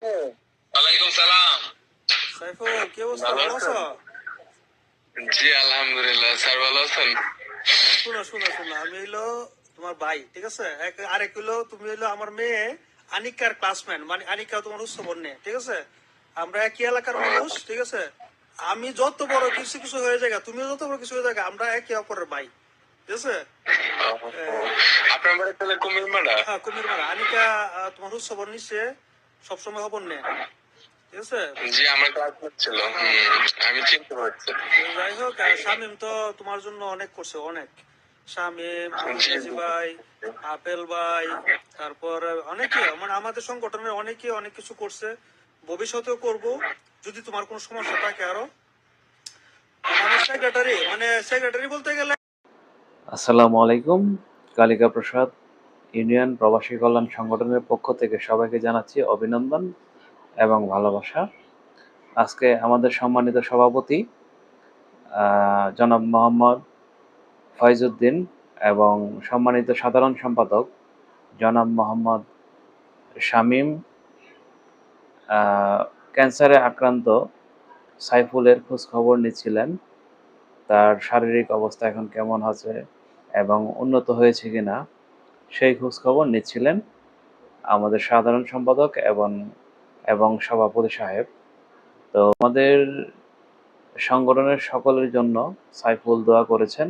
ওয়ালাইকুম সালাম। সাইফুল, কি অবস্থা? ভালো ভালো আছো? আছেন? জি আলহামদুলিল্লাহ। স্যার ভালো আছেন? শুনো শুনো শুনো, আমি হইলো তোমার ভাই, ঠিক আছে? আরেক হইলো তুমি হইলো আমার মেয়ে আনিকার ক্লাসমেট, মানে আনিকা তোমার উচ্চ বোন, ঠিক আছে? আমরা একই এলাকার মানুষ, ঠিক আছে? আমি যত বড় কিছু কিছু হয়ে যায়, তুমিও যত বড় কিছু হয়ে যায়, আমরা একে অপরের ভাই, ঠিক আছে? আপনার বাড়ি তাহলে কুমির মারা? হ্যাঁ, কুমির মারা। আনিকা তোমার উচ্চ বোন নিচ্ছে, সবসময় হবন নে, ঠিক আছে? জি আমার ক্লাসমেট ছিল। আমি চিনতে পারছি। যাই হোক, শামিম তো তোমার জন্য অনেক করছে, অনেক। শামিম, জি গাজী ভাই, আপেল ভাই, তারপর অনেকে, মানে আমাদের সংগঠনের অনেকে অনেক কিছু করছে, ভবিষ্যতেও করব যদি তোমার কোনো সমস্যা থাকে আরো। আমার সেক্রেটারি, মানে সেক্রেটারি বলতে গেলে। আসসালামু আলাইকুম। কালিকা প্রসাদ ইউনিয়ন প্রবাসী কল্যাণ সংগঠনের পক্ষ থেকে সবাইকে জানাচ্ছি অভিনন্দন এবং ভালোবাসা। আজকে আমাদের সম্মানিত সভাপতি জনাব মোহাম্মদ ফয়জুদ্দিন এবং সম্মানিত সাধারণ সম্পাদক জনাব মোহাম্মদ শামীম ক্যান্সারে আক্রান্ত সাইফুলের খোঁজখবর নিচ্ছিলেন। তার শারীরিক অবস্থা এখন কেমন আছে এবং উন্নত হয়েছে কিনা সেই খোঁজখবর নিচ্ছিলেন আমাদের সাধারণ সম্পাদক এবং সভাপতি সাহেব। তো আমাদের সংগঠনের সকলের জন্য সাইফুল দোয়া করেছেন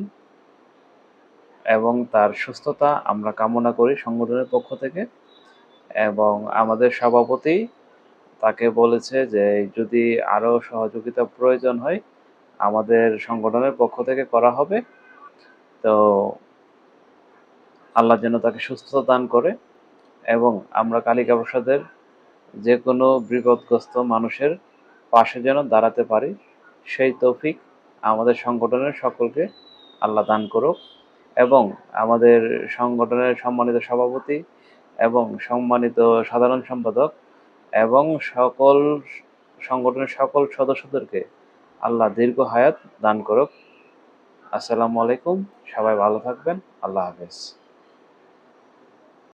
এবং তার সুস্থতা আমরা কামনা করি সংগঠনের পক্ষ থেকে। এবং আমাদের সভাপতি তাকে বলেছে যে যদি আরও সহযোগিতা প্রয়োজন হয় আমাদের সংগঠনের পক্ষ থেকে করা হবে। তো আল্লাহ যেন তাকে সুস্থতা দান করে এবং আমরা কালিকা প্রসাদের যে কোনো বিপদগ্রস্ত মানুষের পাশে যেন দাঁড়াতে পারি, সেই তৌফিক আমাদের সংগঠনের সকলকে আল্লাহ দান করুক। এবং আমাদের সংগঠনের সম্মানিত সভাপতি এবং সম্মানিত সাধারণ সম্পাদক এবং সকল সংগঠনের সকল সদস্যদেরকে আল্লাহ দীর্ঘ হায়াত দান করুক। আসসালামু আলাইকুম, সবাই ভালো থাকবেন। আল্লাহ হাফেজ।